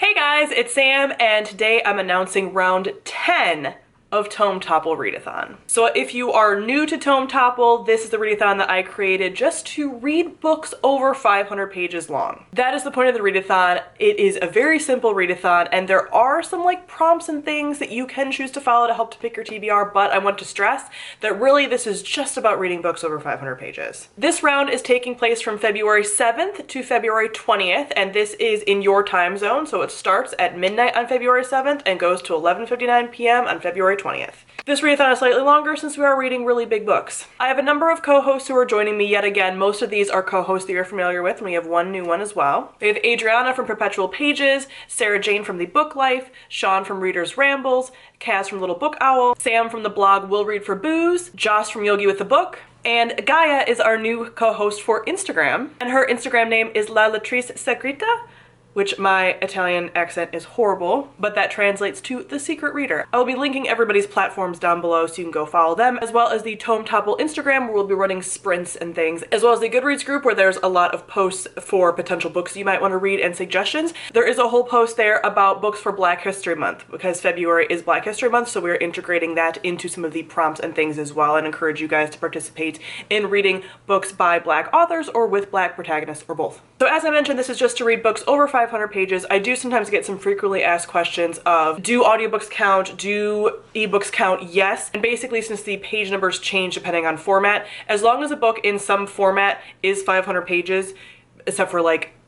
Hey guys, it's Sam, and today I'm announcing round 10 of Tome Topple Readathon. So if you are new to Tome Topple, this is the readathon that I created just to read books over 500 pages long. That is the point of the readathon. It is a very simple readathon, and there are some prompts and things that you can choose to follow to help to pick your TBR, but I want to stress that really this is just about reading books over 500 pages. This round is taking place from February 7th to February 20th, and this is in your time zone, so it starts at midnight on February 7th and goes to 11:59 p.m. on February 20th. This readathon is slightly longer since we are reading really big books. I have a number of co-hosts who are joining me yet again. Most of these are co-hosts that you're familiar with, and we have one new one as well. We have Adriana from Perpetual Pages, Sarah Jane from The Book Life, Sean from Reader's Rambles, Kaz from Little Book Owl, Sam from the blog Will Read for Booze, Joss from Yogi with the Book, and Gaia is our new co-host for Instagram, and her Instagram name is La Lettrice Secreta, which my Italian accent is horrible, but that translates to The Secret Reader. I will be linking everybody's platforms down below so you can go follow them, as well as the Tome Topple Instagram where we'll be running sprints and things, as well as the Goodreads group where there's a lot of posts for potential books you might want to read and suggestions. There is a whole post there about books for Black History Month, because February is Black History Month, so we're integrating that into some of the prompts and things as well, and encourage you guys to participate in reading books by Black authors or with Black protagonists or both. So as I mentioned, this is just to read books over 500 pages. I do sometimes get some frequently asked questions of, do audiobooks count? Do ebooks count? Yes. And basically, since the page numbers change depending on format, as long as a book in some format is 500 pages, except for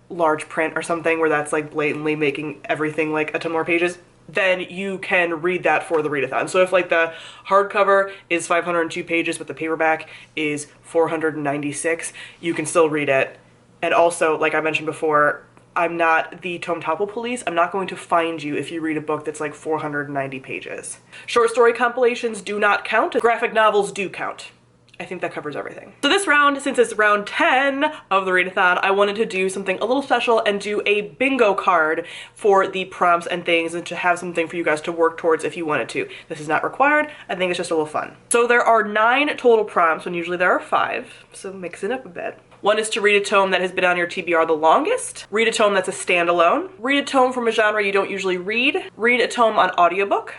large print or something where that's blatantly making everything a ton more pages, then you can read that for the readathon. So if the hardcover is 502 pages but the paperback is 496, you can still read it. And also, like I mentioned before, I'm not the Tome Topple police. I'm not going to find you if you read a book that's 490 pages. Short story compilations do not count. Graphic novels do count. I think that covers everything. So this round, since it's round 10 of the readathon, I wanted to do something a little special and do a bingo card for the prompts and things, and to have something for you guys to work towards if you wanted to. This is not required. I think it's just a little fun. So there are 9 total prompts when usually there are 5, so mix it up a bit. One is to read a tome that has been on your TBR the longest, read a tome that's a standalone, read a tome from a genre you don't usually read a tome on audiobook,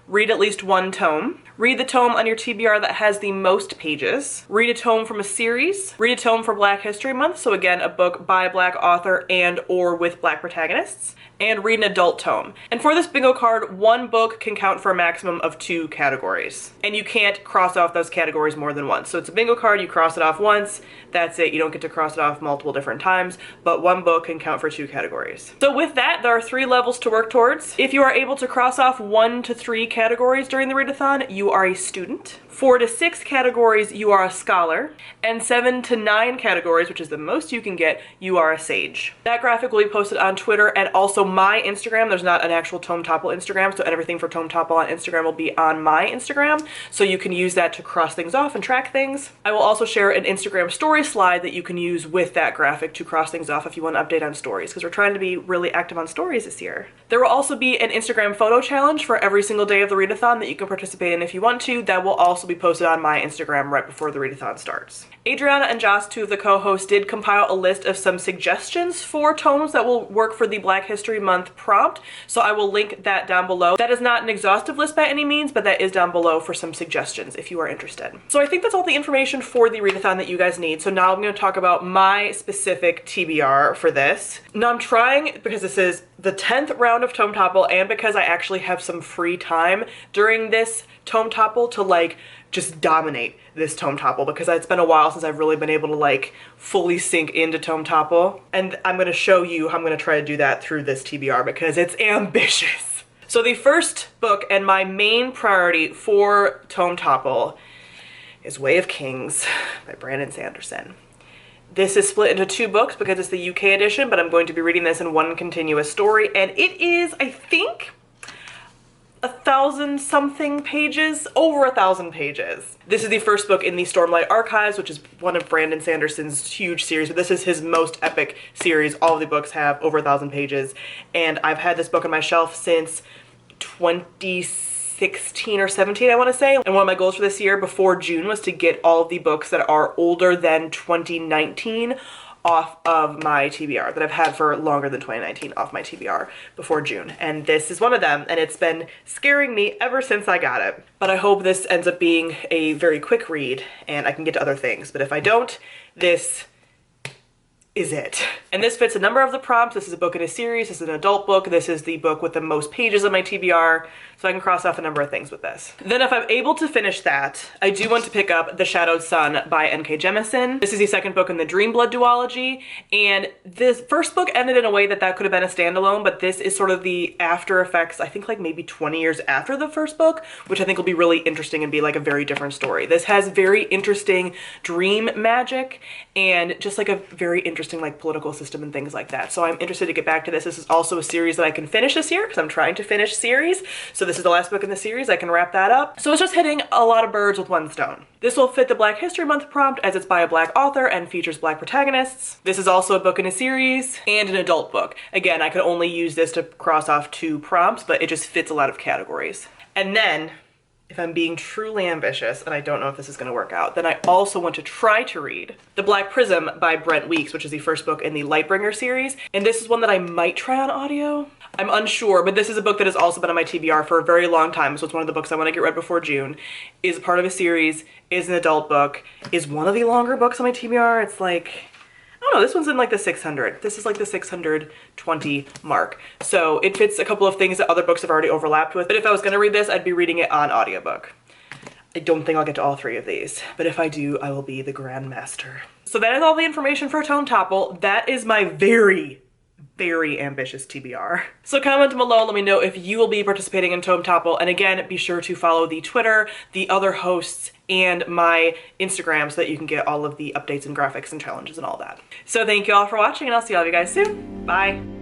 read at least one tome, read the tome on your TBR that has the most pages, read a tome from a series, read a tome for Black History Month, so again, a book by a Black author and or with Black protagonists, and read an adult tome. And for this bingo card, one book can count for a maximum of 2 categories. And you can't cross off those categories more than once. So it's a bingo card, you cross it off once, that's it. You don't get to cross it off multiple different times, but one book can count for 2 categories. So with that, there are 3 levels to work towards. If you are able to cross off 1 to 3 categories during the readathon, you are a student. 4 to 6 categories, you are a scholar. And 7 to 9 categories, which is the most you can get, you are a sage. That graphic will be posted on Twitter and also my Instagram. There's not an actual Tome Topple Instagram, so everything for Tome Topple on Instagram will be on my Instagram, so you can use that to cross things off and track things. I will also share an Instagram story slide that you can use with that graphic to cross things off if you want to update on stories, because we're trying to be really active on stories this year. There will also be an Instagram photo challenge for every single day of the readathon that you can participate in if you want to. That will also be posted on my Instagram right before the readathon starts. Adriana and Joss, 2 of the co-hosts, did compile a list of some suggestions for tomes that will work for the Black History Month prompt, so I will link that down below. That is not an exhaustive list by any means, but that is down below for some suggestions if you are interested. So I think that's all the information for the readathon that you guys need. So now I'm going to talk about my specific TBR for this. Now I'm trying, because this is the 10th round of Tome Topple, and because I actually have some free time during this Tome Topple to just dominate this Tome Topple, because it's been a while since I've really been able to fully sink into Tome Topple, and I'm going to show you how I'm going to try to do that through this TBR because it's ambitious. So the first book and my main priority for Tome Topple is Way of Kings by Brandon Sanderson. This is split into 2 books because it's the UK edition, but I'm going to be reading this in one continuous story, and it is, I think, 1,000 something pages, over 1,000 pages. This is the first book in the Stormlight Archives, which is one of Brandon Sanderson's huge series, but this is his most epic series. All of the books have over 1,000 pages, and I've had this book on my shelf since 2016 or 17, I want to say. And one of my goals for this year before June was to get all of the books that are older than 2019 off of my TBR that I've had for longer than 2019 off my TBR before June. And this is one of them, and it's been scaring me ever since I got it. But I hope this ends up being a very quick read and I can get to other things. But if I don't, this is it. And this fits a number of the prompts. This is a book in a series. This is an adult book. This is the book with the most pages on my TBR. So I can cross off a number of things with this. Then if I'm able to finish that, I do want to pick up The Shadowed Sun by N.K. Jemisin. This is the second book in the Dream Blood duology. And this first book ended in a way that could have been a standalone, but this is sort of the after effects, I think like maybe 20 years after the first book, which I think will be really interesting and be like a very different story. This has very interesting dream magic and just like a very interesting like political system and things like that. So I'm interested to get back to this. This is also a series that I can finish this year because I'm trying to finish series. So this is the last book in the series. I can wrap that up. So it's just hitting a lot of birds with one stone. This will fit the Black History Month prompt as it's by a Black author and features Black protagonists. This is also a book in a series and an adult book. Again, I could only use this to cross off 2 prompts, but it just fits a lot of categories. And then if I'm being truly ambitious, and I don't know if this is gonna work out, then I also want to try to read The Black Prism by Brent Weeks, which is the first book in the Lightbringer series. And this is one that I might try on audio. I'm unsure, but this is a book that has also been on my TBR for a very long time. So it's one of the books I want to get read before June. Is part of a series, is an adult book, is one of the longer books on my TBR. It's like, I don't know, this one's in like the 600. This is like the 620 mark. So it fits a couple of things that other books have already overlapped with. But if I was gonna read this, I'd be reading it on audiobook. I don't think I'll get to all 3 of these, but if I do, I will be the Grand Master. So that is all the information for Tome Topple. That is my very ambitious TBR. So comment below, let me know if you will be participating in Tome Topple, and again, be sure to follow the Twitter, the other hosts, and my Instagram so that you can get all of the updates and graphics and challenges and all that. So thank you all for watching, and I'll see all of you guys soon. Bye.